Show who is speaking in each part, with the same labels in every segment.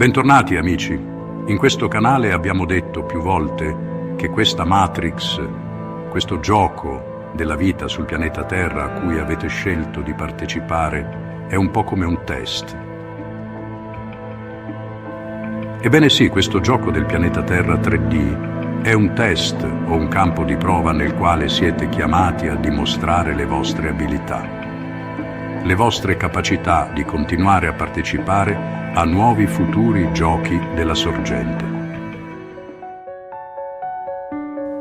Speaker 1: Bentornati amici. In questo canale abbiamo detto più volte che questa Matrix, questo gioco della vita sul pianeta Terra a cui avete scelto di partecipare, è un po' come un test. Ebbene sì, questo gioco del pianeta Terra 3D è un test o un campo di prova nel quale siete chiamati a dimostrare le vostre abilità, le vostre capacità di continuare a partecipare a nuovi futuri giochi della sorgente.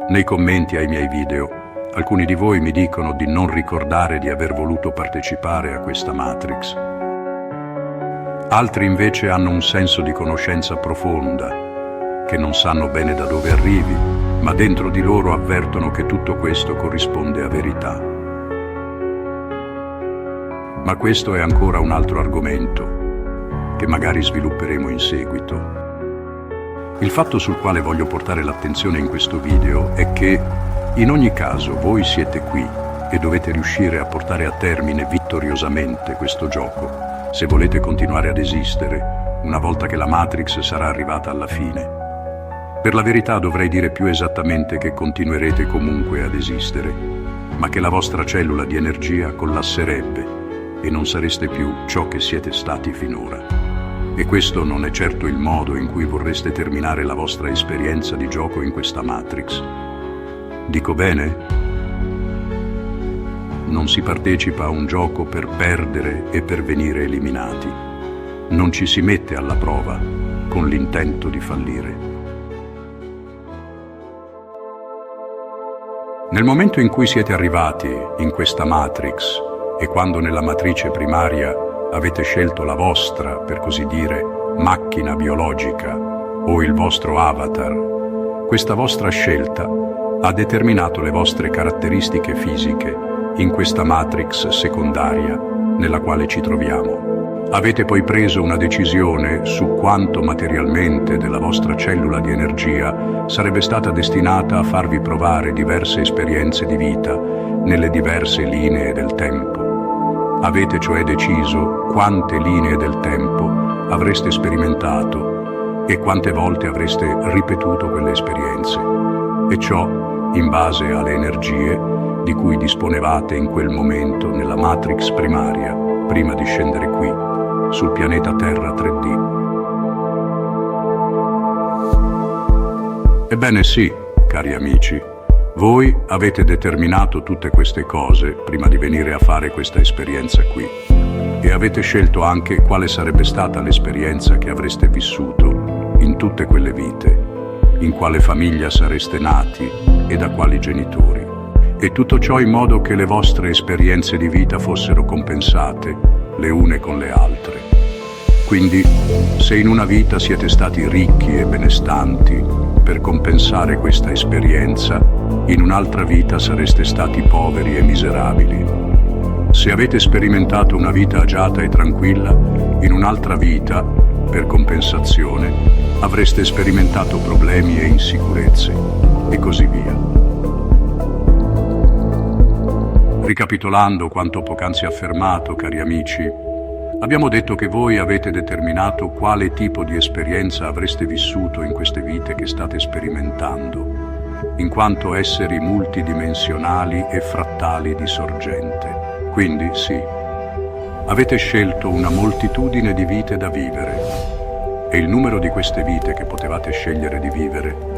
Speaker 1: Nei commenti ai miei video, alcuni di voi mi dicono di non ricordare di aver voluto partecipare a questa Matrix. Altri invece hanno un senso di conoscenza profonda, che non sanno bene da dove arrivi, ma dentro di loro avvertono che tutto questo corrisponde a verità. Ma questo è ancora un altro argomento che magari svilupperemo in seguito. Il fatto sul quale voglio portare l'attenzione in questo video è che, in ogni caso, voi siete qui e dovete riuscire a portare a termine vittoriosamente questo gioco, se volete continuare ad esistere una volta che la Matrix sarà arrivata alla fine. Per la verità dovrei dire più esattamente che continuerete comunque ad esistere, ma che la vostra cellula di energia collasserebbe e non sareste più ciò che siete stati finora. E questo non è certo il modo in cui vorreste terminare la vostra esperienza di gioco in questa Matrix. Dico bene? Non si partecipa a un gioco per perdere e per venire eliminati. Non ci si mette alla prova con l'intento di fallire. Nel momento in cui siete arrivati in questa Matrix e quando nella matrice primaria avete scelto la vostra, per così dire, macchina biologica o il vostro avatar, questa vostra scelta ha determinato le vostre caratteristiche fisiche in questa Matrix secondaria nella quale ci troviamo. Avete poi preso una decisione su quanto materialmente della vostra cellula di energia sarebbe stata destinata a farvi provare diverse esperienze di vita nelle diverse linee del tempo. Avete cioè deciso quante linee del tempo avreste sperimentato e quante volte avreste ripetuto quelle esperienze, e ciò in base alle energie di cui disponevate in quel momento nella Matrix primaria, prima di scendere qui, sul pianeta Terra 3D. Ebbene sì, cari amici, voi avete determinato tutte queste cose prima di venire a fare questa esperienza qui e avete scelto anche quale sarebbe stata l'esperienza che avreste vissuto in tutte quelle vite, in quale famiglia sareste nati e da quali genitori. E tutto ciò in modo che le vostre esperienze di vita fossero compensate le une con le altre. Quindi, se in una vita siete stati ricchi e benestanti per compensare questa esperienza, in un'altra vita sareste stati poveri e miserabili. Se avete sperimentato una vita agiata e tranquilla, in un'altra vita, per compensazione, avreste sperimentato problemi e insicurezze, e così via. Ricapitolando quanto poc'anzi affermato, cari amici, abbiamo detto che voi avete determinato quale tipo di esperienza avreste vissuto in queste vite che state sperimentando, in quanto esseri multidimensionali e frattali di sorgente. Quindi, sì, avete scelto una moltitudine di vite da vivere, e il numero di queste vite che potevate scegliere di vivere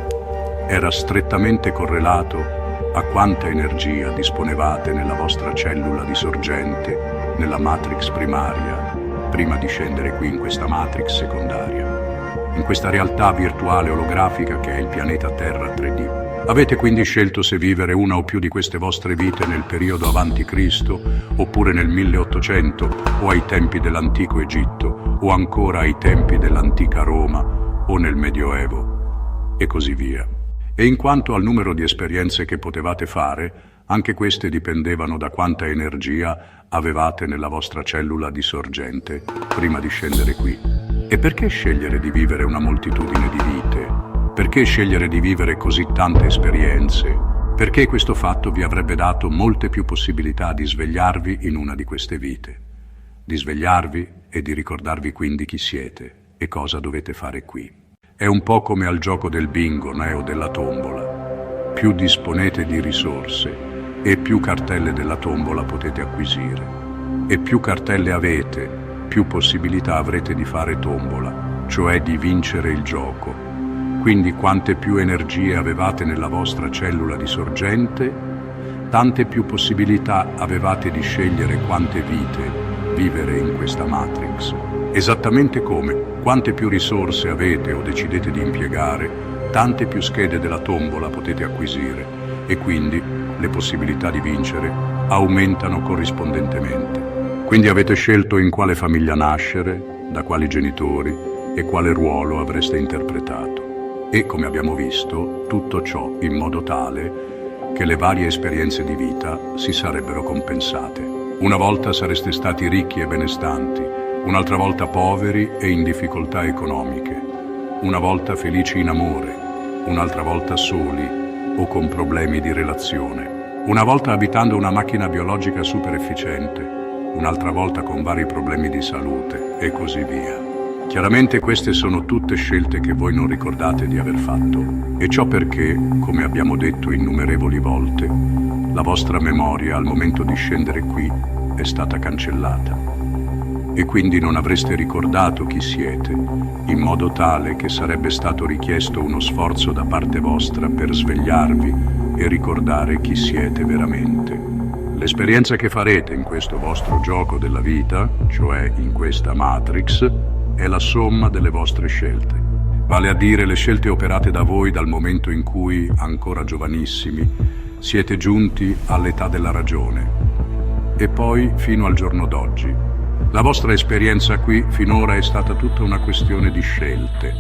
Speaker 1: era strettamente correlato a quanta energia disponevate nella vostra cellula di sorgente, nella Matrix primaria, prima di scendere qui in questa Matrix secondaria, in questa realtà virtuale olografica che è il pianeta Terra 3D. Avete quindi scelto se vivere una o più di queste vostre vite nel periodo avanti Cristo, oppure nel 1800, o ai tempi dell'antico Egitto, o ancora ai tempi dell'antica Roma, o nel Medioevo, e così via. E in quanto al numero di esperienze che potevate fare, anche queste dipendevano da quanta energia avevate nella vostra cellula di sorgente prima di scendere qui. E perché scegliere di vivere una moltitudine di vite? Perché scegliere di vivere così tante esperienze? Perché questo fatto vi avrebbe dato molte più possibilità di svegliarvi in una di queste vite, di svegliarvi e di ricordarvi quindi chi siete e cosa dovete fare qui. È un po' come al gioco del bingo, o della tombola. Più disponete di risorse e più cartelle della tombola potete acquisire. E più cartelle avete, più possibilità avrete di fare tombola, cioè di vincere il gioco. Quindi quante più energie avevate nella vostra cellula di sorgente, tante più possibilità avevate di scegliere quante vite vivere in questa Matrix. Esattamente come quante più risorse avete o decidete di impiegare, tante più schede della tombola potete acquisire e quindi le possibilità di vincere aumentano corrispondentemente. Quindi avete scelto in quale famiglia nascere, da quali genitori e quale ruolo avreste interpretato. E, come abbiamo visto, tutto ciò in modo tale che le varie esperienze di vita si sarebbero compensate. Una volta sareste stati ricchi e benestanti, un'altra volta poveri e in difficoltà economiche, una volta felici in amore, un'altra volta soli o con problemi di relazione, una volta abitando una macchina biologica super efficiente, un'altra volta con vari problemi di salute e così via. Chiaramente queste sono tutte scelte che voi non ricordate di aver fatto, e ciò perché, come abbiamo detto innumerevoli volte, la vostra memoria al momento di scendere qui è stata cancellata. E quindi non avreste ricordato chi siete, in modo tale che sarebbe stato richiesto uno sforzo da parte vostra per svegliarvi e ricordare chi siete veramente. L'esperienza che farete in questo vostro gioco della vita, cioè in questa Matrix, è la somma delle vostre scelte. Vale a dire le scelte operate da voi dal momento in cui, ancora giovanissimi, siete giunti all'età della ragione e poi fino al giorno d'oggi. La vostra esperienza qui finora è stata tutta una questione di scelte,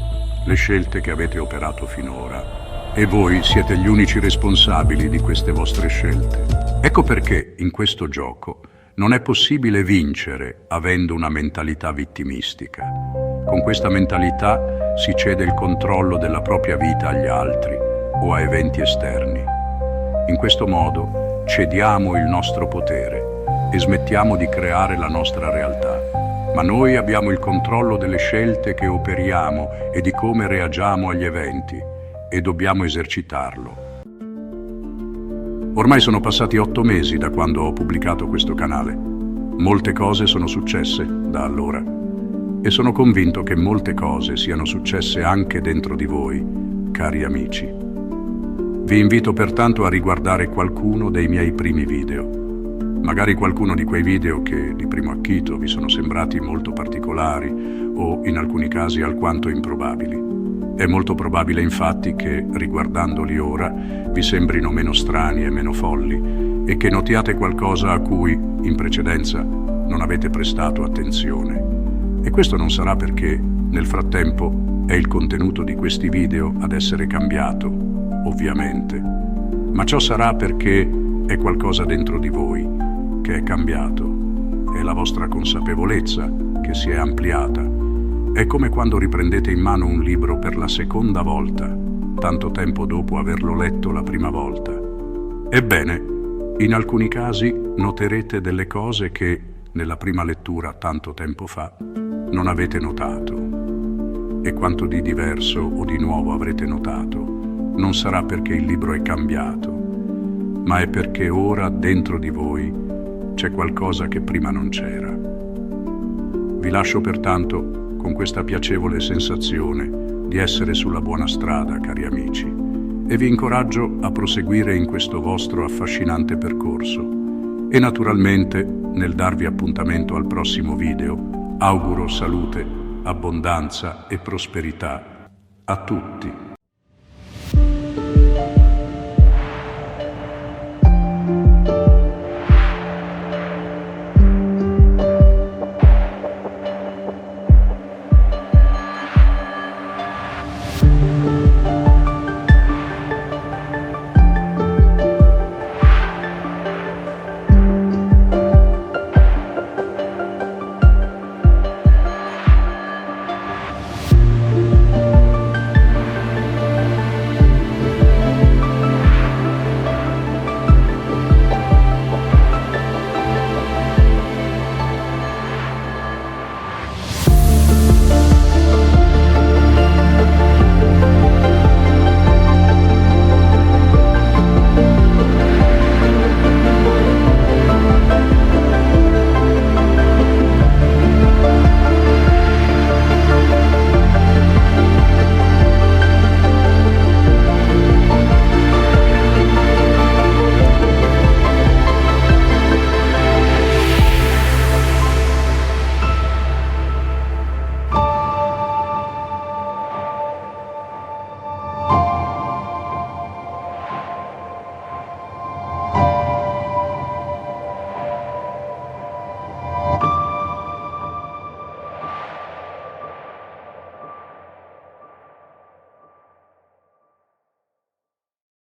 Speaker 1: le scelte che avete operato finora. E voi siete gli unici responsabili di queste vostre scelte. Ecco perché in questo gioco non è possibile vincere avendo una mentalità vittimistica. Con questa mentalità si cede il controllo della propria vita agli altri o a eventi esterni. In questo modo cediamo il nostro potere e smettiamo di creare la nostra realtà. Ma noi abbiamo il controllo delle scelte che operiamo e di come reagiamo agli eventi e dobbiamo esercitarlo. Ormai sono passati 8 mesi da quando ho pubblicato questo canale. Molte cose sono successe da allora e sono convinto che molte cose siano successe anche dentro di voi, cari amici. Vi invito pertanto a riguardare qualcuno dei miei primi video. Magari qualcuno di quei video che di primo acchito vi sono sembrati molto particolari o in alcuni casi alquanto improbabili. È molto probabile infatti che, riguardandoli ora, vi sembrino meno strani e meno folli e che notiate qualcosa a cui, in precedenza, non avete prestato attenzione. E questo non sarà perché, nel frattempo, è il contenuto di questi video ad essere cambiato, ovviamente, ma ciò sarà perché è qualcosa dentro di voi che è cambiato, è la vostra consapevolezza che si è ampliata. È come quando riprendete in mano un libro per la seconda volta, tanto tempo dopo averlo letto la prima volta. Ebbene, in alcuni casi noterete delle cose che, nella prima lettura tanto tempo fa, non avete notato. E quanto di diverso o di nuovo avrete notato, non sarà perché il libro è cambiato, ma è perché ora dentro di voi c'è qualcosa che prima non c'era. Vi lascio pertanto con questa piacevole sensazione di essere sulla buona strada, cari amici, e vi incoraggio a proseguire in questo vostro affascinante percorso. E naturalmente, nel darvi appuntamento al prossimo video, auguro salute, abbondanza e prosperità a tutti.